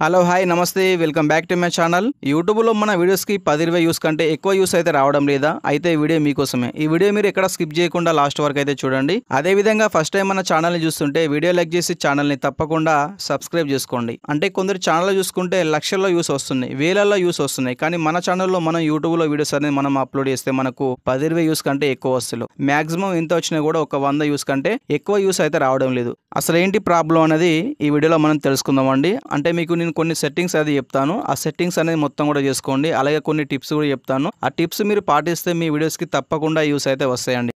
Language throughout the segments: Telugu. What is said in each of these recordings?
హలో హాయ్ నమస్తే welcome back to my channel. యూట్యూబ్లో మన వీడియోస్కి 10-20 వ్యూస్ కంటే ఎక్కువ వ్యూస్ అయితే రావడం లేదా? అయితే ఈ వీడియో మీకోసమే. ఈ వీడియో మీరు ఎక్కడ స్కిప్ చేయకుండా లాస్ట్ వరకు అయితే చూడండి. అదే విధంగా ఫస్ట్ టైం మన ఛానల్ని చూస్తుంటే వీడియో లైక్ చేసి ఛానల్ని తప్పకుండా సబ్స్క్రైబ్ చేసుకోండి. అంటే కొందరు ఛానల్ చూసుకుంటే లక్షల్లో వ్యూస్ వస్తున్నాయి, వేలల్లో వ్యూస్ వస్తున్నాయి. కానీ మన ఛానల్లో మనం యూట్యూబ్లో వీడియోస్ అనేది మనం అప్లోడ్ చేస్తే మనకు 10-20 వ్యూస్ కంటే ఎక్కువ వస్తున్నాయి. మాక్సిమం ఎంత వచ్చినా కూడా ఒక 100 వ్యూస్ కంటే ఎక్కువ వ్యూస్ అయితే రావడం లేదు. అసలు ఏంటి ప్రాబ్లం అనేది ఈ వీడియోలో మనం తెలుసుకుందామండి. అంటే మీకు నేను కొన్ని సెట్టింగ్స్ అది చెప్తాను. ఆ సెట్టింగ్స్ అనేది మొత్తం కూడా చేసుకోండి. అలాగే కొన్ని టిప్స్ కూడా చెప్తాను. ఆ టిప్స్ మీరు పాటిస్తే మీ వీడియోస్కి తప్పకుండా యూస్ అయితే వస్తాయండి.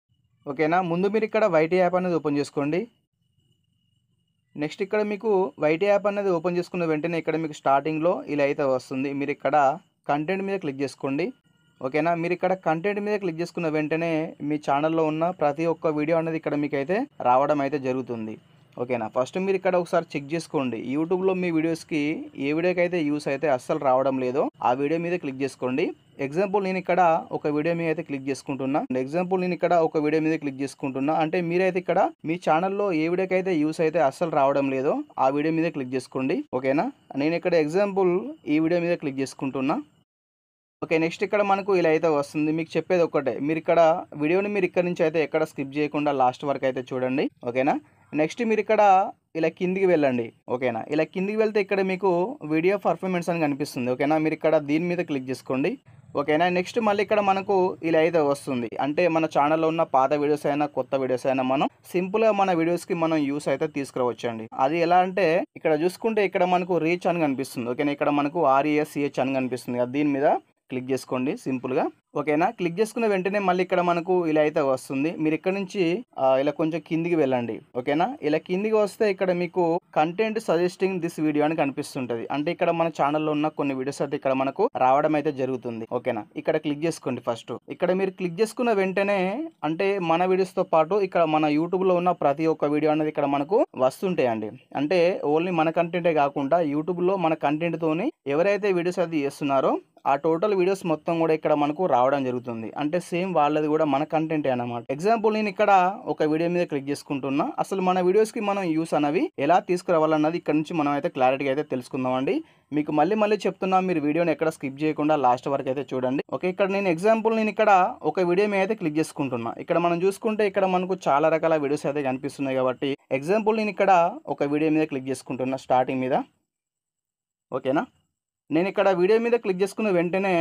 ఓకేనా. ముందు మీరు ఇక్కడ వైటీ యాప్ అనేది ఓపెన్ చేసుకోండి. నెక్స్ట్ ఇక్కడ మీకు వైటీ యాప్ అనేది ఓపెన్ చేసుకున్న వెంటనే ఇక్కడ మీకు స్టార్టింగ్లో ఇలా అయితే వస్తుంది. మీరు ఇక్కడ కంటెంట్ మీద క్లిక్ చేసుకోండి. ఓకేనా. మీరు ఇక్కడ కంటెంట్ మీద క్లిక్ చేసుకున్న వెంటనే మీ ఛానల్లో ఉన్న ప్రతి ఒక్క వీడియో అనేది ఇక్కడ మీకు అయితే రావడం అయితే జరుగుతుంది. ఓకేనా. ఫస్ట్ మీరు ఇక్కడ ఒకసారి చెక్ చేసుకోండి. యూట్యూబ్లో మీ వీడియోస్కి ఏ వీడియోకి అయితే యూస్ అయితే అస్సలు రావడం లేదో ఆ వీడియో మీద క్లిక్ చేసుకోండి. ఎగ్జాంపుల్ నేను ఇక్కడ ఒక వీడియో మీద అయితే క్లిక్ చేసుకుంటున్నా. అంటే మీరైతే ఇక్కడ మీ ఛానల్లో ఏ వీడియోకి అయితే యూస్ అయితే అస్సలు రావడం లేదో ఆ వీడియో మీద క్లిక్ చేసుకోండి. ఓకేనా. నేను ఇక్కడ ఎగ్జాంపుల్ ఈ వీడియో మీద క్లిక్ చేసుకుంటున్నా. ఓకే. నెక్స్ట్ ఇక్కడ మనకు ఇలా అయితే వస్తుంది. మీకు చెప్పేది ఒక్కటే, మీరు ఇక్కడ వీడియోని మీరు ఇక్కడ నుంచి అయితే ఎక్కడ స్కిప్ చేయకుండా లాస్ట్ వరకు అయితే చూడండి. ఓకేనా. నెక్స్ట్ మీరు ఇక్కడ ఇలా కిందికి వెళ్ళండి. ఓకేనా. ఇలా కిందికి వెళ్తే ఇక్కడ మీకు వీడియో పర్ఫార్మెన్స్ అని కనిపిస్తుంది. ఓకేనా. మీరు ఇక్కడ దీని మీద క్లిక్ చేసుకోండి. ఓకేనా. నెక్స్ట్ మళ్ళీ ఇక్కడ మనకు ఇలా అయితే వస్తుంది. అంటే మన ఛానల్లో ఉన్న పాత వీడియోస్ అయినా కొత్త వీడియోస్ అయినా మనం సింపుల్గా మన వీడియోస్కి మనం యూస్ అయితే తీసుకురావచ్చండి. అది ఎలా అంటే ఇక్కడ చూసుకుంటే ఇక్కడ మనకు రీచ్ అని కనిపిస్తుంది. ఓకేనా. ఇక్కడ మనకు RESCH అని కనిపిస్తుంది కదా, దీని మీద క్లిక్ చేసుకోండి సింపుల్గా. ఓకేనా. క్లిక్ చేసుకున్న వెంటనే మళ్ళీ ఇక్కడ మనకు ఇలా అయితే వస్తుంది. మీరు ఇక్కడ నుంచి ఇలా కొంచెం కిందికి వెళ్ళండి. ఓకేనా. ఇలా కిందికి వస్తే ఇక్కడ మీకు కంటెంట్ సజెస్టింగ్ దిస్ వీడియో అని కనిపిస్తుంటది. అంటే ఇక్కడ మన ఛానల్లో ఉన్న కొన్ని వీడియోస్ అయితే ఇక్కడ మనకు రావడం అయితే జరుగుతుంది. ఓకేనా. ఇక్కడ క్లిక్ చేసుకోండి. ఫస్ట్ ఇక్కడ మీరు క్లిక్ చేసుకున్న వెంటనే అంటే మన వీడియోస్ తో పాటు ఇక్కడ మన యూట్యూబ్ లో ఉన్న ప్రతి ఒక్క వీడియో అనేది ఇక్కడ మనకు వస్తుంటాయండి. అంటే ఓన్లీ మన కంటెంటే కాకుండా యూట్యూబ్ లో మన కంటెంట్ తోని ఎవరైతే వీడియోస్ అది చేస్తున్నారో ఆ టోటల్ వీడియోస్ మొత్తం కూడా ఇక్కడ మనకు రావడం జరుగుతుంది. అంటే సేమ్ వాళ్ళది కూడా మన కంటెంటే అన్నమాట. ఎగ్జాంపుల్ నేను ఇక్కడ ఒక వీడియో మీద క్లిక్ చేసుకుంటున్నా. అసలు మన వీడియోస్కి మనం యూస్ అనేవి ఎలా తీసుకురావాలన్నది ఇక్కడ నుంచి మనం అయితే క్లారిటీగా అయితే తెలుసుకుందామండి. మీకు మళ్ళీ చెప్తున్నా, మీరు వీడియోని ఎక్కడ స్కిప్ చేయకుండా లాస్ట్ వరకు అయితే చూడండి. ఓకే. ఇక్కడ నేను ఇక్కడ ఒక వీడియో మీద అయితే క్లిక్ చేసుకుంటున్నా. ఇక్కడ మనం చూసుకుంటే ఇక్కడ మనకు చాలా రకాల వీడియోస్ అయితే కనిపిస్తున్నాయి కాబట్టి ఎగ్జాంపుల్ నేను ఇక్కడ ఒక వీడియో మీద క్లిక్ చేసుకుంటున్నా స్టార్టింగ్ మీద. ఓకేనా. నేను ఇక్కడ వీడియో మీద క్లిక్ చేసుకున్న వెంటనే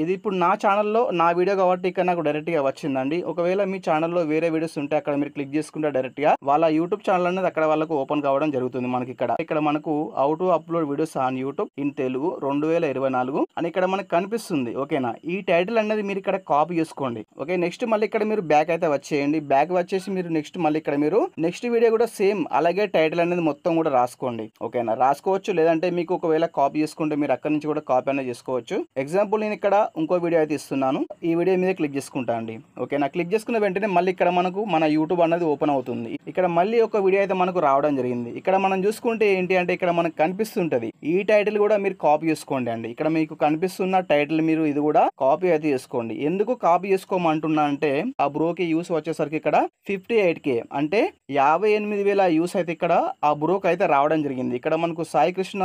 ఇది ఇప్పుడు నా ఛానల్లో నా వీడియో కాబట్టి ఇక్కడ నాకు డైరెక్ట్గా వచ్చిందండి. ఒకవేళ మీ ఛానల్లో వేరే వీడియోస్ ఉంటే అక్కడ మీరు క్లిక్ చేసుకుంటే డైరెక్ట్గా వాళ్ళ యూట్యూబ్ ఛానల్ అనేది అక్కడ వాళ్ళకు ఓపెన్ కావడం జరుగుతుంది. మనకి ఇక్కడ మనకు how to upload videos on YouTube in Telugu 2024 అని ఇక్కడ మనకు కనిపిస్తుంది. ఓకేనా. ఈ టైటిల్ అనేది మీరు ఇక్కడ కాపీ చేసుకోండి. ఓకే. నెక్స్ట్ మళ్ళీ ఇక్కడ మీరు బ్యాక్ అయితే వచ్చేయండి. బ్యాక్ వచ్చేసి మీరు నెక్స్ట్ మళ్ళీ ఇక్కడ మీరు నెక్స్ట్ వీడియో కూడా సేమ్ అలాగే టైటిల్ అనేది మొత్తం కూడా రాసుకోండి. ఓకేనా. రాసుకోవచ్చు, లేదంటే మీకు ఒకవేళ కాపీ చేసుకుంటే మీరు అక్కడ నుంచి కూడా కాపీ అనేది చేసుకోవచ్చు. ఎగ్జాంపుల్ నేను ఇక్కడ ఇంకో వీడియో అయితే ఇస్తున్నాను. ఈ వీడియో మీద క్లిక్ చేసుకుంటా అండి. ఓకేనా. క్లిక్ చేసుకున్న వెంటనే మళ్ళీ ఇక్కడ మనకు మన యూట్యూబ్ అనేది ఓపెన్ అవుతుంది. ఇక్కడ మళ్ళీ ఒక వీడియో అయితే మనకు రావడం జరిగింది. ఇక్కడ మనం చూసుకుంటే ఏంటి అంటే ఇక్కడ మనకు కనిపిస్తుంటది ఈ టైటిల్ కూడా మీరు కాపీ చేసుకోండి అండి. ఇక్కడ మీకు కనిపిస్తున్న టైటిల్ మీరు ఇది కూడా కాపీ అయితే చేసుకోండి. ఎందుకు కాపీ చేసుకోమంటున్నా అంటే ఆ బ్రోకి యూస్ వచ్చేసరికి ఇక్కడ 58K అంటే 58,000 యూస్ అయితే ఇక్కడ ఆ బ్రోకి అయితే రావడం జరిగింది. ఇక్కడ మనకు సాయి కృష్ణ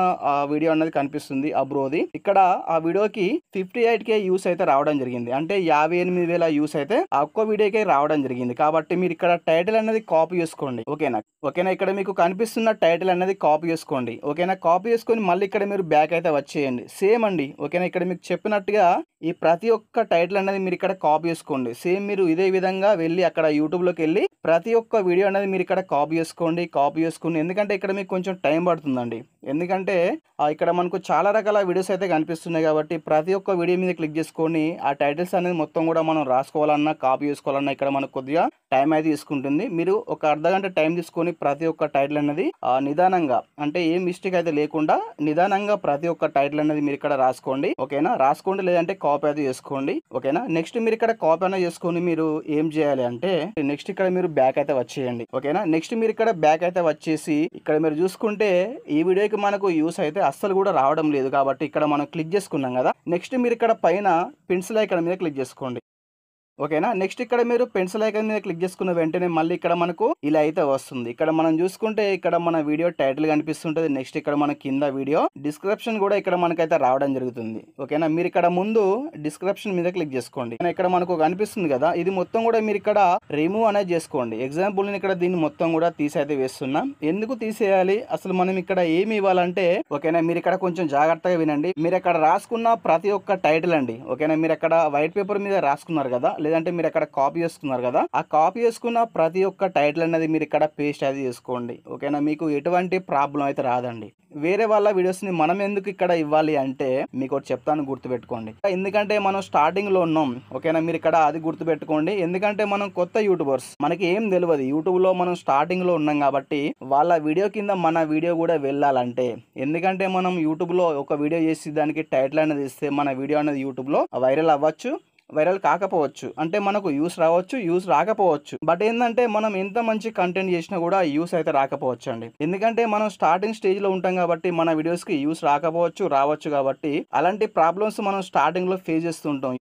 వీడియో అనేది కనిపిస్తుంది ఆ బ్రోది. ఇక్కడ ఆ వీడియోకి 58K యూస్ అయితే రావడం జరిగింది. అంటే 58,000 యూస్ అయితే ఆ ఒక్క వీడియోకి రావడం జరిగింది. కాబట్టి మీరు ఇక్కడ టైటిల్ అనేది కాపీ చేసుకోండి. ఓకేనా. ఇక్కడ మీకు కనిపిస్తున్న టైటిల్ అనేది కాపీ చేసుకోండి. ఓకేనా. కాపీ చేసుకొని మళ్ళీ ఇక్కడ మీరు బ్యాక్ అయితే వచ్చేయండి. సేమ్ అండి. ఓకేనా. ఇక్కడ మీకు చెప్పినట్టుగా ఈ ప్రతి ఒక్క టైటిల్ అనేది మీరు ఇక్కడ కాపీ చేసుకోండి. సేమ్ మీరు ఇదే విధంగా వెళ్ళి అక్కడ యూట్యూబ్లోకి వెళ్ళి ప్రతి ఒక్క వీడియో అనేది మీరు ఇక్కడ కాపీ చేసుకుని ఎందుకంటే ఇక్కడ మీకు కొంచెం టైం పడుతుందండి. ఎందుకంటే ఇక్కడ మనకు చాలా రకాల వీడియోస్ అయితే కనిపిస్తున్నాయి కాబట్టి ప్రతి ఒక్క వీడియో మీద క్లిక్ చేసుకొని ఆ టైటిల్స్ అనేది మొత్తం కూడా మనం రాసుకోవాలన్నా కాపీ చేసుకోవాలన్నా ఇక్కడ మనకు కొద్దిగా టైం అయితే తీసుకుంటుంది. మీరు ఒక అర్ధగంట టైం తీసుకొని ప్రతి ఒక్క టైటిల్ అనేది నిదానంగా అంటే ఏ మిస్టేక్ అయితే లేకుండా నిదానంగా ప్రతి ఒక్క టైటిల్ అనేది మీరు ఇక్కడ రాసుకోండి. ఓకేనా. రాసుకోండి, లేదంటే కాపీ అయితే చేసుకోండి. ఓకేనా. నెక్స్ట్ మీరు ఇక్కడ కాపీ అనేది చేసుకొని మీరు ఏం చేయాలి అంటే నెక్స్ట్ ఇక్కడ మీరు బ్యాక్ అయితే వచ్చేయండి. ఓకేనా. నెక్స్ట్ మీరు ఇక్కడ బ్యాక్ అయితే వచ్చేసి ఇక్కడ మీరు చూసుకుంటే ఈ వీడియోకి మనకు యూస్ అయితే అస్సలు కూడా రావడం లేదు కాబట్టి ఇక్కడ మనం క్లిక్ చేసుకున్నాం కదా. నెక్స్ట్ మీరు ఇక్కడ పైన పెన్సిల్ ఐకాన్ మీద క్లిక్ చేసుకోండి. ఓకేనా. నెక్స్ట్ ఇక్కడ మీరు పెన్సిల్ ఐకాన్ మీద క్లిక్ చేసుకున్న వెంటనే మళ్ళీ ఇక్కడ మనకు ఇలా అయితే వస్తుంది. ఇక్కడ మనం చూసుకుంటే ఇక్కడ మన వీడియో టైటిల్ కనిపిస్తుంటది. నెక్స్ట్ ఇక్కడ మన కింద వీడియో డిస్క్రిప్షన్ కూడా ఇక్కడ మనకైతే రావడం జరుగుతుంది. ఓకేనా. మీరు ఇక్కడ ముందు డిస్క్రిప్షన్ మీద క్లిక్ చేసుకోండి. ఇక్కడ మనకు కనిపిస్తుంది కదా, ఇది మొత్తం కూడా మీరు ఇక్కడ రిమూవ్ అనేది చేసుకోండి. ఎగ్జాంపుల్ నేను ఇక్కడ దీన్ని మొత్తం కూడా తీసైతే వేస్తున్నా. ఎందుకు తీసేయాలి, అసలు మనం ఇక్కడ ఏమి ఇవ్వాలంటే, ఓకేనా, మీరు ఇక్కడ కొంచెం జాగ్రత్తగా వినండి. మీరు ఇక్కడ రాసుకున్న ప్రతి ఒక్క టైటిల్ అండి, ఓకేనా, మీరు అక్కడ వైట్ పేపర్ మీద రాసుకున్నారు కదా, లేదంటే మీరు అక్కడ కాపీ చేసుకున్నారు కదా, ఆ కాపీ చేసుకున్న ప్రతి ఒక్క టైటిల్ అనేది మీరు ఇక్కడ పేస్ట్ అది చేసుకోండి. ఓకేనా. మీకు ఎటువంటి ప్రాబ్లం అయితే రాదండి. వేరే వాళ్ళ వీడియోస్ ని మనం ఎందుకు ఇక్కడ ఇవ్వాలి అంటే మీకు ఒకటి చెప్తాను, గుర్తుపెట్టుకోండి. ఎందుకంటే మనం స్టార్టింగ్ లో ఉన్నాం. ఓకేనా. మీరు ఇక్కడ అది గుర్తుపెట్టుకోండి. ఎందుకంటే మనం కొత్త యూట్యూబర్స్, మనకి ఏం తెలియదు. యూట్యూబ్ లో మనం స్టార్టింగ్ లో ఉన్నాం కాబట్టి వాళ్ళ వీడియో కింద మన వీడియో కూడా వెళ్ళాలంటే, ఎందుకంటే మనం యూట్యూబ్ లో ఒక వీడియో చేసి దానికి టైటిల్ అనేది ఇస్తే మన వీడియో అనేది యూట్యూబ్ లో వైరల్ అవ్వచ్చు, వైరల్ కాకపోవచ్చు. అంటే మనకు యూస్ రావచ్చు, యూస్ రాకపోవచ్చు. బట్ ఏంటంటే మనం ఎంత మంచి కంటెంట్ చేసినా కూడా యూస్ అయితే రాకపోవచ్చు అండి. ఎందుకంటే మనం స్టార్టింగ్ స్టేజ్ లో ఉంటాం కాబట్టి మన వీడియోస్ కి యూస్ రాకపోవచ్చు, రావచ్చు. కాబట్టి అలాంటి ప్రాబ్లమ్స్ మనం స్టార్టింగ్ లో ఫేస్ చేస్తుంటాం.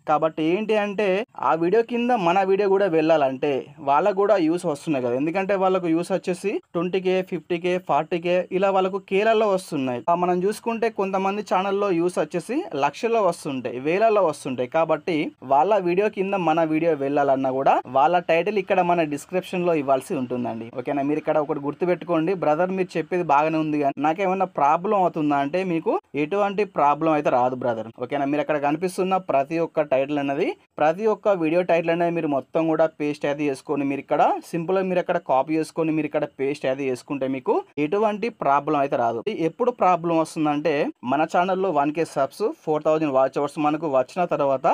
కాబట్టి ఏంటి అంటే ఆ వీడియో కింద మన వీడియో కూడా వెళ్ళాలంటే వాళ్ళకు కూడా యూస్ వస్తున్నాయి కదా. ఎందుకంటే వాళ్ళకు యూస్ వచ్చేసి 20K 50K 40K ఇలా వాళ్ళకు కేలలో వస్తున్నాయి. మనం చూసుకుంటే కొంతమంది ఛానల్లో యూస్ వచ్చేసి లక్షల్లో వస్తుంటాయి, వేలల్లో వస్తుంటాయి. కాబట్టి వాళ్ళ వీడియో కింద మన వీడియో వెళ్ళాలన్నా కూడా వాళ్ళ టైటిల్ ఇక్కడ మన డిస్క్రిప్షన్ లో ఇవ్వాల్సి ఉంటుందండి. ఓకేనా. మీరు ఇక్కడ ఒకటి గుర్తుపెట్టుకోండి, బ్రదర్ మీరు చెప్పేది బాగానే ఉంది కానీ నాకేమన్నా ప్రాబ్లం అవుతుందా అంటే మీకు ఎటువంటి ప్రాబ్లం అయితే రాదు బ్రదర్. ఓకేనా. మీరు అక్కడ కనిపిస్తున్న ప్రతి ఒక్క టైటిల్ అనేది, ప్రతి ఒక్క వీడియో టైటిల్ అనేది మీరు మొత్తం కూడా పేస్ట్ అయితే చేసుకొని మీరు ఇక్కడ సింపుల్ గా మీరు అక్కడ కాపీ చేసుకొని మీరు ఇక్కడ పేస్ట్ అయితే చేసుకుంటే మీకు ఎటువంటి ప్రాబ్లం అయితే రాదు. ఎప్పుడు ప్రాబ్లం వస్తుందంటే మన ఛానల్లో 1K సబ్స్ 4000 వాచ్ అవర్స్ మనకు వచ్చిన తర్వాత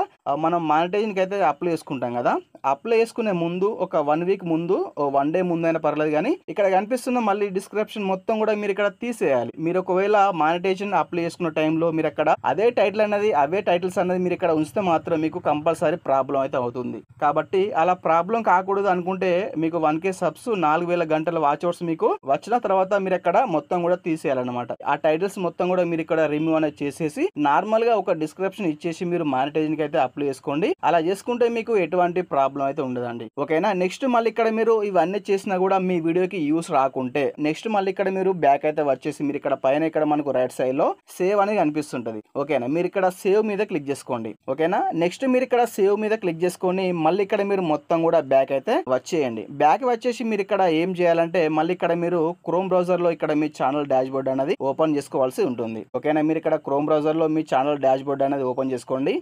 మనం మానిటైజేషన్ కి అయితే అప్లై చేసుకుంటాం కదా. అప్లై చేసుకునే ముందు ఒక 1 వీక్ ముందు, 1 డే ముందు అయినా పర్లేదు కానీ ఇక్కడ కనిపిస్తున్న మళ్ళీ డిస్క్రిప్షన్ మొత్తం కూడా మీరు ఇక్కడ తీసేయాలి. మీరు ఒకవేళ మానిటైజేషన్ అప్లై చేసుకున్న టైంలో మీరు అక్కడ అదే టైటిల్ అనేది, అవే టైటిల్స్ అనేది మీరు ఇక్కడ ఉంచితే మాత్రం మీకు కంపల్సరీ ప్రాబ్లం అయితే అవుతుంది. కాబట్టి అలా ప్రాబ్లం కాకూడదు అనుకుంటే మీకు 1K సబ్స్ 4000 గంటల వాచ్ అవర్స్ మీకు వచ్చిన తర్వాత మీరు అక్కడ మొత్తం కూడా తీసేయాలన్నమాట. ఆ టైటిల్స్ మొత్తం కూడా మీరు ఇక్కడ రిమూవ్ అనేది చేసేసి నార్మల్ గా ఒక డిస్క్రిప్షన్ ఇచ్చేసి మీరు మానిటైజేషన్ కి అయితే అప్లై చేసుకోండి. అలా చేసుకుంటే మీకు ఎటువంటి ప్రాబ్లం అయితే ఉండదండి. ఓకేనా. నెక్స్ట్ మళ్ళీ ఇక్కడ మీరు ఇవన్నీ చేసినా కూడా మీ వీడియోకి యూస్ రాకుంటే నెక్స్ట్ మళ్ళీ ఇక్కడ మీరు బ్యాక్ అయితే వచ్చేసి మీరు ఇక్కడ పైన ఇక్కడ మనకు రైట్ సైడ్ లో సేవ్ అనేది కనిపిస్తుంటది. ఓకేనా. మీరు ఇక్కడ సేవ్ మీద క్లిక్ చేసుకోండి. ఓకేనా. నెక్స్ట్ మీరు ఇక్కడ సేవ్ మీద క్లిక్ చేసుకొని మళ్ళీ ఇక్కడ మీరు మొత్తం కూడా బ్యాక్ అయితే వచ్చేయండి. బ్యాక్ వచ్చేసి మీరు ఇక్కడ ఏం చేయాలంటే మళ్ళీ ఇక్కడ మీరు క్రోమ్ బ్రౌజర్ లో ఇక్కడ మీ ఛానల్ డాష్ బోర్డ్ అనేది ఓపెన్ చేసుకోవాల్సి ఉంటుంది. ఓకేనా. మీరు ఇక్కడ క్రోమ్ బ్రౌజర్ లో మీ ఛానల్ డాష్ బోర్డ్ అనేది ఓపెన్ చేసుకోండి.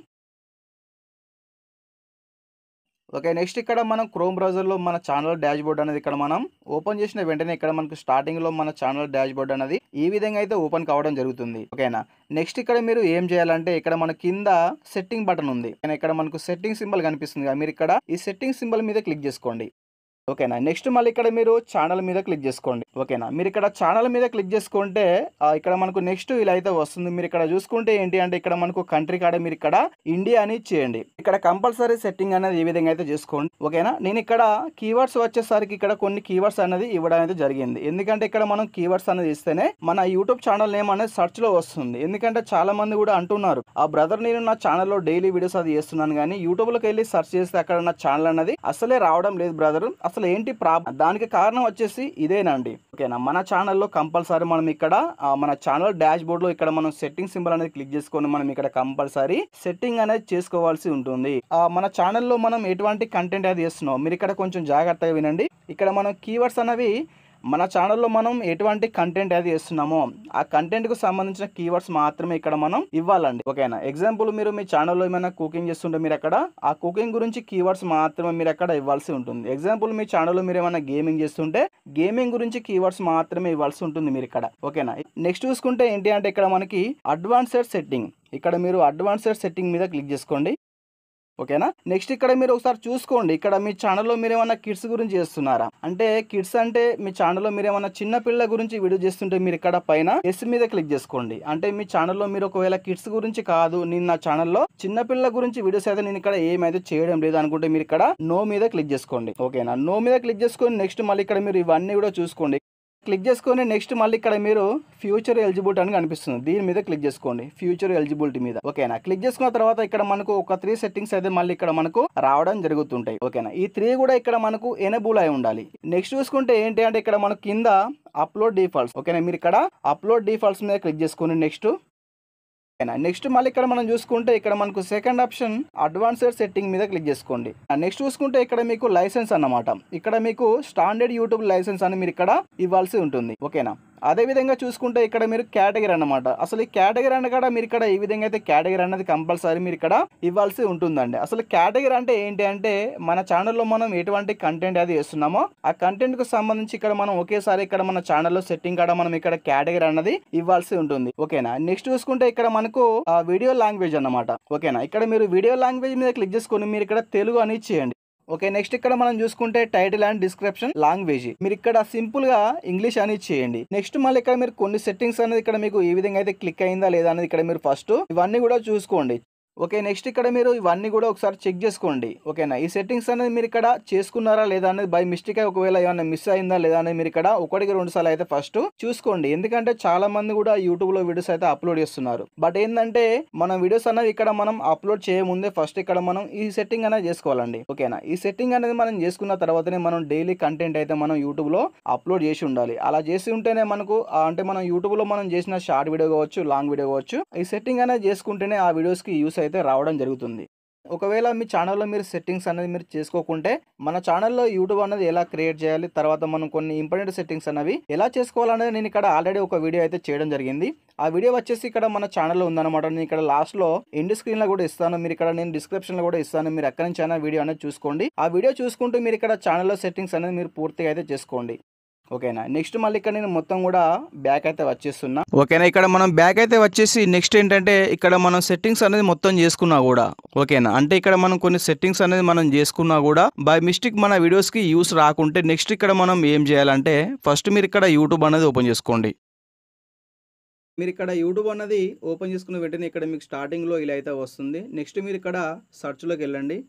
ఓకే. నెక్స్ట్ ఇక్కడ మనం క్రోమ్ బ్రౌజర్లో మన ఛానల్ డాష్ బోర్డ్ అనేది ఇక్కడ మనం ఓపెన్ చేసిన వెంటనే ఇక్కడ మనకు స్టార్టింగ్ లో మన ఛానల్ డాష్ బోర్డ్ అనేది ఈ విధంగా అయితే ఓపెన్ కావడం జరుగుతుంది. ఓకేనా. నెక్స్ట్ ఇక్కడ మీరు ఏం చేయాలంటే ఇక్కడ మన కింద సెట్టింగ్ బటన్ ఉంది, ఇక్కడ మనకు సెట్టింగ్ సింబల్ కనిపిస్తుంది కదా, మీరు ఇక్కడ ఈ సెట్టింగ్ సింబల్ మీద క్లిక్ చేసుకోండి. ఓకేనా. నెక్స్ట్ మళ్ళీ ఇక్కడ మీరు ఛానల్ మీద క్లిక్ చేసుకోండి. ఓకేనా. మీరు ఇక్కడ ఛానల్ మీద క్లిక్ చేసుకుంటే ఇక్కడ మనకు నెక్స్ట్ ఇలా అయితే వస్తుంది. మీరు ఇక్కడ చూసుకుంటే ఏంటి అంటే ఇక్కడ మనకు కంట్రీ కాడ మీరు ఇక్కడ ఇండియా అని చేయండి. ఇక్కడ కంపల్సరీ సెట్టింగ్ అనేది ఈ విధంగా అయితే చేసుకోండి. ఓకేనా. నేను ఇక్కడ కీవర్డ్స్ వచ్చేసరికి ఇక్కడ కొన్ని కీవర్డ్స్ అనేది ఇవ్వడం అయితే జరిగింది. ఎందుకంటే ఇక్కడ మనం కీవర్డ్స్ అనేది ఇస్తేనే మన యూట్యూబ్ ఛానల్ నేమ్ అనేది సెర్చ్ లో వస్తుంది. ఎందుకంటే చాలా మంది కూడా అంటున్నారు, ఆ బ్రదర్ నేను నా ఛానల్లో డైలీ వీడియోస్ అది చేస్తున్నాను కానీ యూట్యూబ్ లోకి వెళ్ళి సెర్చ్ చేస్తే అక్కడ నా ఛానల్ అనేది అసలే రావడం లేదు బ్రదర్, అసలు ఏంటి ప్రాబ్లం? దానికి కారణం వచ్చేసి ఇదేనండి. ఓకేనా. మన ఛానల్లో కంపల్సరీ మనం ఇక్కడ మన ఛానల్ డాష్ బోర్డ్ లో ఇక్కడ మనం సెట్టింగ్ సింబల్ అనేది క్లిక్ చేసుకొని మనం ఇక్కడ కంపల్సరీ సెట్టింగ్ అనేది చేసుకోవాల్సి ఉంటుంది. మన ఛానల్లో మనం ఎటువంటి కంటెంట్ అది చేస్తున్నాం మీరు ఇక్కడ కొంచెం జాగ్రత్తగా వినండి. ఇక్కడ మనం కీవర్డ్స్ అనేవి మన ఛానల్లో మనం ఎటువంటి కంటెంట్ అది చేస్తున్నామో ఆ కంటెంట్ కు సంబంధించిన కీవర్డ్స్ మాత్రమే ఇక్కడ మనం ఇవ్వాలండి. ఓకేనా. ఎగ్జాంపుల్ మీరు మీ ఛానల్లో ఏమైనా కుకింగ్ చేస్తుంటే మీరు అక్కడ ఆ కుకింగ్ గురించి కీవర్డ్స్ మాత్రమే మీరు అక్కడ ఇవ్వాల్సి ఉంటుంది. ఎగ్జాంపుల్ మీ ఛానల్లో మీరు ఏమైనా గేమింగ్ చేస్తుంటే గేమింగ్ గురించి కీవర్డ్స్ మాత్రమే ఇవ్వాల్సి ఉంటుంది మీరు ఇక్కడ. ఓకేనా. నెక్స్ట్ చూసుకుంటే ఏంటి అంటే ఇక్కడ మనకి అడ్వాన్స్డ్ సెట్టింగ్, ఇక్కడ మీరు అడ్వాన్స్డ్ సెట్టింగ్ మీద క్లిక్ చేసుకోండి. ఓకేనా. నెక్స్ట్ ఇక్కడ మీరు ఒకసారి చూసుకోండి, ఇక్కడ మీ ఛానల్లో మీరు ఏమన్నా కిడ్స్ గురించి చేస్తున్నారా అంటే కిడ్స్ అంటే మీ ఛానల్లో మీరు ఏమన్నా చిన్న పిల్లల గురించి వీడియో చేస్తుంటే మీరు ఇక్కడ పైన ఎస్ మీద క్లిక్ చేసుకోండి. అంటే మీ ఛానల్లో మీరు ఒకవేళ కిడ్స్ గురించి కాదు, నేను నా ఛానల్లో చిన్న పిల్లల గురించి వీడియోస్ అయితే నేను ఇక్కడ ఏమైతే చేయడం లేదు అనుకుంటే మీరు ఇక్కడ నో మీద క్లిక్ చేసుకోండి. ఓకేనా. నో మీద క్లిక్ చేసుకొని నెక్స్ట్ మళ్ళీ ఇక్కడ మీరు ఇవన్నీ కూడా చూసుకోండి. క్లిక్ చేసుకొని నెక్స్ట్ మళ్ళీ ఇక్కడ మీరు ఫ్యూచర్ ఎలిజిబిలిటీ అని కనిపిస్తుంది, దీని మీద క్లిక్ చేసుకోండి, ఫ్యూచర్ ఎలిజిబిలిటీ మీద. ఓకేనా, క్లిక్ చేసుకున్న తర్వాత ఇక్కడ మనకు ఒక 3 సెట్టింగ్స్ అయితే మళ్ళీ ఇక్కడ మనకు రావడం జరుగుతుంటాయి. ఓకేనా, ఈ 3 కూడా ఇక్కడ మనకు ఎనేబుల్ అయి ఉండాలి. నెక్స్ట్ చూసుకుంటే ఏంటి అంటే ఇక్కడ మనకు కింద అప్లోడ్ డిఫాల్ట్స్. ఓకేనా, మీరు ఇక్కడ అప్లోడ్ డిఫాల్ట్స్ మీద క్లిక్ చేసుకొని నెక్స్ట్ మళ్ళీ ఇక్కడ మనం చూసుకుంటే ఇక్కడ మనకు సెకండ్ ఆప్షన్ అడ్వాన్స్డ్ సెట్టింగ్ మీద క్లిక్ చేసుకోండి. నెక్స్ట్ చూసుకుంటే ఇక్కడ మీకు లైసెన్స్ అన్నమాట, ఇక్కడ మీకు స్టాండర్డ్ యూట్యూబ్ లైసెన్స్ అని మీరు ఇక్కడ ఇవ్వాల్సి ఉంటుంది. ఓకేనా, అదే విధంగా చూసుకుంటే ఇక్కడ మీరు కేటగిరీ అన్నమాట, అసలు ఈ కేటగిరీ అన్న కూడా మీరు ఇక్కడ ఈ విధంగా అయితే కేటగిరీ అన్నది కంపల్సరీ మీరు ఇక్కడ ఇవ్వాల్సి ఉంటుందండి. అసలు కేటగిరీ అంటే ఏంటి అంటే మన ఛానల్లో మనం ఎటువంటి కంటెంట్ అది చేస్తున్నామో ఆ కంటెంట్ కు సంబంధించి ఇక్కడ మనం ఒకేసారి ఇక్కడ మన ఛానల్లో సెట్టింగ్ కూడా మనం ఇక్కడ కేటగిరీ అన్నది ఇవ్వాల్సి ఉంటుంది. ఓకేనా, నెక్స్ట్ చూసుకుంటే ఇక్కడ మనకు వీడియో లాంగ్వేజ్ అన్నమాట. ఓకేనా, ఇక్కడ మీరు వీడియో లాంగ్వేజ్ మీద క్లిక్ చేసుకొని మీరు ఇక్కడ తెలుగు అని చేయండి. ఓకే, నెక్స్ట్ ఇక్కడ మనం చూసుకుంటే టైటిల్ అండ్ డిస్క్రిప్షన్ లాంగ్వేజ్ మీరు ఇక్కడ సింపుల్ గా ఇంగ్లీష్ అని చేయండి. నెక్స్ట్ మళ్ళీ ఇక్కడ మీరు కొన్ని సెట్టింగ్స్ అనేది ఇక్కడ మీకు ఈ విధంగా అయితే క్లిక్ అయిందా లేదా అనేది ఇక్కడ మీరు ఫస్ట్ ఇవన్నీ కూడా చూసుకోండి. ఓకే, నెక్స్ట్ ఇక్కడ మీరు ఇవన్నీ కూడా ఒకసారి చెక్ చేసుకోండి. ఓకేనా, ఈ సెట్టింగ్స్ అనేది మీరు ఇక్కడ చేసుకున్నారా లేదా అనేది బై మిస్టేక్ ఒకవేళ ఏమైనా మిస్ అయిందా లేదా అనేది మీరు ఇక్కడ 1-2 సార్లు అయితే ఫస్ట్ చూసుకోండి. ఎందుకంటే చాలా మంది కూడా యూట్యూబ్ లో వీడియోస్ అయితే అప్లోడ్ చేస్తున్నారు. బట్ ఏంటంటే మనం వీడియోస్ అనేవి ఇక్కడ మనం అప్లోడ్ చేయముందే ఫస్ట్ ఇక్కడ మనం ఈ సెట్టింగ్ అనేది చేసుకోవాలండి. ఓకేనా, ఈ సెట్టింగ్ అనేది మనం చేసుకున్న తర్వాతనే మనం డైలీ కంటెంట్ అయితే మనం యూట్యూబ్ లో అప్లోడ్ చేసి ఉండాలి. అలా చేసి ఉంటేనే మనకు అంటే మనం యూట్యూబ్ లో మనం చేసిన షార్ట్ వీడియో కావచ్చు, లాంగ్ వీడియో కావచ్చు, ఈ సెట్టింగ్ అనేది చేసుకుంటేనే ఆ వీడియోస్ కి యూస్ అయితే రావడం జరుగుతుంది. ఒకవేళ మీ ఛానల్లో మీరు సెట్టింగ్స్ అనేది మీరు చేసుకోకుంటే మన ఛానల్లో యూట్యూబ్ అనేది ఎలా క్రియేట్ చేయాలి, తర్వాత మనం కొన్ని ఇంపార్టెంట్ సెట్టింగ్స్ అనేవి ఎలా చేసుకోవాలనేది నేను ఇక్కడ ఆల్రెడీ ఒక వీడియో అయితే చేయడం జరిగింది. ఆ వీడియో వచ్చేసి ఇక్కడ మన ఛానల్లో ఉందన్నమాట. నేను ఇక్కడ లాస్ట్ లో ఎండ్ స్క్రీన్ లో కూడా ఇస్తాను, మీరు ఇక్కడ నేను డిస్క్రిప్షన్ లో కూడా ఇస్తాను, మీరు ఎక్కడి నుంచి అయినా వీడియో అనేది చూసుకోండి. ఆ వీడియో చూసుకుంటూ మీరు ఇక్కడ ఛానల్లో సెట్టింగ్స్ అనేది మీరు పూర్తిగా అయితే చేసుకోండి. ఓకేనా, నెక్స్ట్ మళ్ళీ ఇక్కడ నేను మొత్తం కూడా బ్యాక్ అయితే వచ్చేస్తున్నా. ఓకేనా, ఇక్కడ మనం బ్యాక్ అయితే వచ్చేసి నెక్స్ట్ ఏంటంటే ఇక్కడ మనం సెట్టింగ్స్ అనేది మొత్తం చేసుకున్నా కూడా ఓకేనా, అంటే ఇక్కడ మనం కొన్ని సెట్టింగ్స్ అనేది మనం చేసుకున్నా కూడా బై మిస్టేక్ మన వీడియోస్ కి యూస్ రాకుంటే నెక్స్ట్ ఇక్కడ మనం ఏం చేయాలంటే ఫస్ట్ మీరు ఇక్కడ యూట్యూబ్ అనేది ఓపెన్ చేసుకోండి. మీరు ఇక్కడ యూట్యూబ్ అన్నది ఓపెన్ చేసుకున్న వెంటనే ఇక్కడ మీకు స్టార్టింగ్ లో ఇలా అయితే వస్తుంది. నెక్స్ట్ మీరు ఇక్కడ సెర్చ్ లోకి వెళ్ళండి.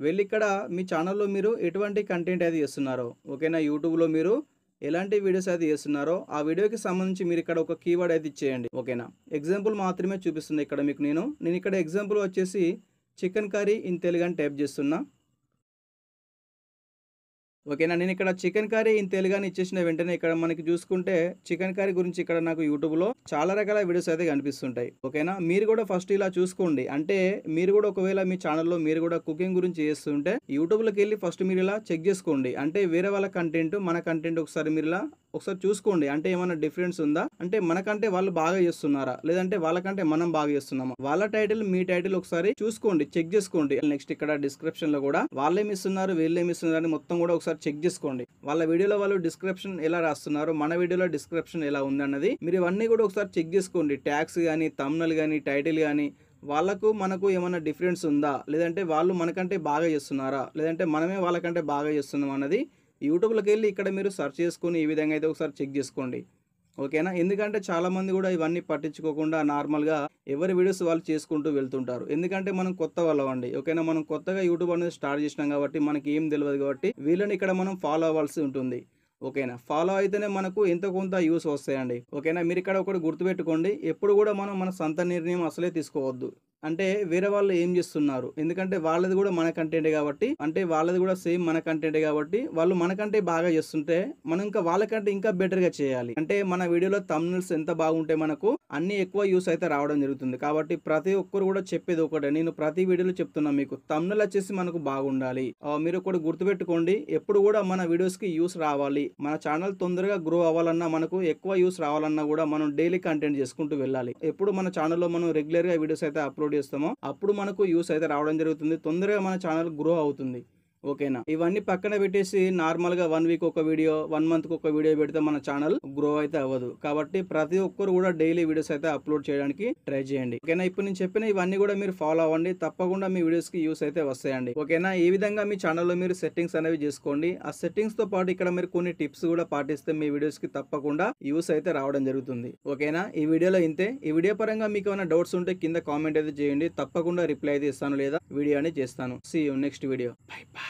వెళ్ళి ఇక్కడ మీ ఛానల్లో మీరు ఎటువంటి కంటెంట్ అయితే చేస్తున్నారో ఓకేనా, యూట్యూబ్లో మీరు ఎలాంటి వీడియోస్ అయితే చేస్తున్నారో ఆ వీడియోకి సంబంధించి మీరు ఇక్కడ ఒక కీవర్డ్ అయితే ఇచ్చేయండి. ఓకేనా, ఎగ్జాంపుల్ మాత్రమే చూపిస్తుంది ఇక్కడ మీకు. నేను ఇక్కడ ఎగ్జాంపుల్ వచ్చేసి చికెన్ కర్రీ ఇన్ తెలుగు అని టైప్ చేస్తున్నా. ఓకేనా, నేను ఇక్కడ చికెన్ కర్రీ ఇన్ తెలుగు అని ఇచ్చేసిన వెంటనే ఇక్కడ మనకి చూసుకుంటే చికెన్ కర్రీ గురించి ఇక్కడ నాకు యూట్యూబ్లో చాలా రకాల వీడియోస్ అయితే కనిపిస్తుంటాయి. ఓకేనా, మీరు కూడా ఫస్ట్ ఇలా చూసుకోండి. అంటే మీరు కూడా ఒకవేళ మీ ఛానల్లో మీరు కూడా కుకింగ్ గురించి చేస్తుంటే యూట్యూబ్లోకి వెళ్ళి ఫస్ట్ మీరు ఇలా చెక్ చేసుకోండి. అంటే వేరే వాళ్ళ కంటెంట్ మన కంటెంట్ ఒకసారి మీరు ఇలా ఒకసారి చూసుకోండి. అంటే ఏమైనా డిఫరెన్స్ ఉందా, అంటే మనకంటే వాళ్ళు బాగా చేస్తున్నారా లేదంటే వాళ్ళకంటే మనం బాగా చేస్తున్నామా, వాళ్ళ టైటిల్ మీ టైటిల్ ఒకసారి చూసుకోండి, చెక్ చేసుకోండి. నెక్స్ట్ ఇక్కడ డిస్క్రిప్షన్ లో కూడా వాళ్ళేమి ఇస్తున్నారు వీళ్ళేమి ఇస్తున్నారు అని మొత్తం కూడా ఒకసారి చెక్ చేసుకోండి. వాళ్ళ వీడియోలో వాళ్ళు డిస్క్రిప్షన్ ఎలా రాస్తున్నారు, మన వీడియోలో డిస్క్రిప్షన్ ఎలా ఉంది అన్నది మీరు ఇవన్నీ కూడా ఒకసారి చెక్ చేసుకోండి. ట్యాగ్స్ కానీ, థంబ్నెయిల్ కానీ, టైటిల్ కానీ వాళ్ళకు మనకు ఏమైనా డిఫరెన్స్ ఉందా, లేదంటే వాళ్ళు మనకంటే బాగా చేస్తున్నారా లేదంటే మనమే వాళ్ళకంటే బాగా చేస్తున్నాం అన్నది యూట్యూబ్లోకి వెళ్ళి ఇక్కడ మీరు సెర్చ్ చేసుకుని ఈ విధంగా అయితే ఒకసారి చెక్ చేసుకోండి. ఓకేనా, ఎందుకంటే చాలా మంది కూడా ఇవన్నీ పట్టించుకోకుండా నార్మల్గా ఎవరి వీడియోస్ వాళ్ళు చేసుకుంటూ వెళ్తుంటారు. ఎందుకంటే మనం కొత్త వాళ్ళం అండి. ఓకేనా, మనం కొత్తగా యూట్యూబ్ అనేది స్టార్ట్ చేసినాం కాబట్టి మనకి ఏం తెలియదు కాబట్టి వీళ్ళని ఇక్కడ మనం ఫాలో అవ్వాల్సి ఉంటుంది. ఓకేనా, ఫాలో అయితేనే మనకు ఎంతో కొంత యూస్ వస్తాయండి. ఓకేనా, మీరు ఇక్కడ ఒకటి గుర్తుపెట్టుకోండి, ఎప్పుడు కూడా మనం మన సొంత నిర్ణయం అసలే తీసుకోవద్దు. అంటే వేరే వాళ్ళు ఏం చేస్తున్నారు, ఎందుకంటే వాళ్ళది కూడా మన కంటెంటే కాబట్టి, అంటే వాళ్ళది కూడా సేమ్ మన కంటెంటే కాబట్టి వాళ్ళు మనకంటే బాగా చేస్తుంటే మనం ఇంకా వాళ్ళకంటే ఇంకా బెటర్ గా చేయాలి. అంటే మన వీడియోలో థంబ్నెయిల్స్ ఎంత బాగుంటే మనకు అన్ని ఎక్కువ యూస్ అయితే రావడం జరుగుతుంది. కాబట్టి ప్రతి ఒక్కరు కూడా చెప్పేది ఒకటే, నేను ప్రతి వీడియోలో చెప్తున్నా మీకు థంబ్నెయిల్ వచ్చేసి మనకు బాగుండాలి. మీరు ఒకటి గుర్తుపెట్టుకోండి, ఎప్పుడు కూడా మన వీడియోస్ కి యూస్ రావాలి, మన ఛానల్ తొందరగా గ్రో అవ్వాలన్నా మనకు ఎక్కువ యూస్ రావాలన్నా కూడా మనం డైలీ కంటెంట్ చేసుకుంటూ వెళ్ళాలి. ఎప్పుడు మన ఛానల్లో మనం రెగ్యులర్ గా వీడియోస్ అయితే అప్లోడ్ చేస్తామో అప్పుడు మనకు యూస్ అయితే రావడం జరుగుతుంది, తొందరగా మన ఛానల్ గ్రో అవుతుంది. ఓకేనా, ఇవన్నీ పక్కన పెట్టేసి నార్మల్ గా 1 వీక్ ఒక వీడియో 1 మంత్ ఒక వీడియో పెడితే మన ఛానల్ గ్రో అయితే అవ్వదు. కాబట్టి ప్రతి ఒక్కరు కూడా డైలీ వీడియోస్ అయితే అప్లోడ్ చేయడానికి ట్రై చేయండి. ఓకేనా, ఇప్పుడు నేను చెప్పిన ఇవన్నీ కూడా మీరు ఫాలో అవ్వండి, తప్పకుండా మీ వీడియోస్ కి యూస్ అయితే వస్తాయండి. ఓకేనా, ఈ విధంగా మీ ఛానల్లో మీరు సెట్టింగ్స్ అనేవి చేసుకోండి. ఆ సెట్టింగ్స్ తో పాటు ఇక్కడ మీరు కొన్ని టిప్స్ కూడా పాటిస్తే మీ వీడియోస్ కి తప్పకుండా యూస్ అయితే రావడం జరుగుతుంది. ఓకేనా, ఈ వీడియోలో ఇంతే. ఈ వీడియో పరంగా మీకు ఏమైనా డౌట్స్ ఉంటే కింద కామెంట్ అయితే చేయండి, తప్పకుండా రిప్లై అయితే ఇస్తాను లేదా వీడియో అనేది చేస్తాను. See you next video. Bye by.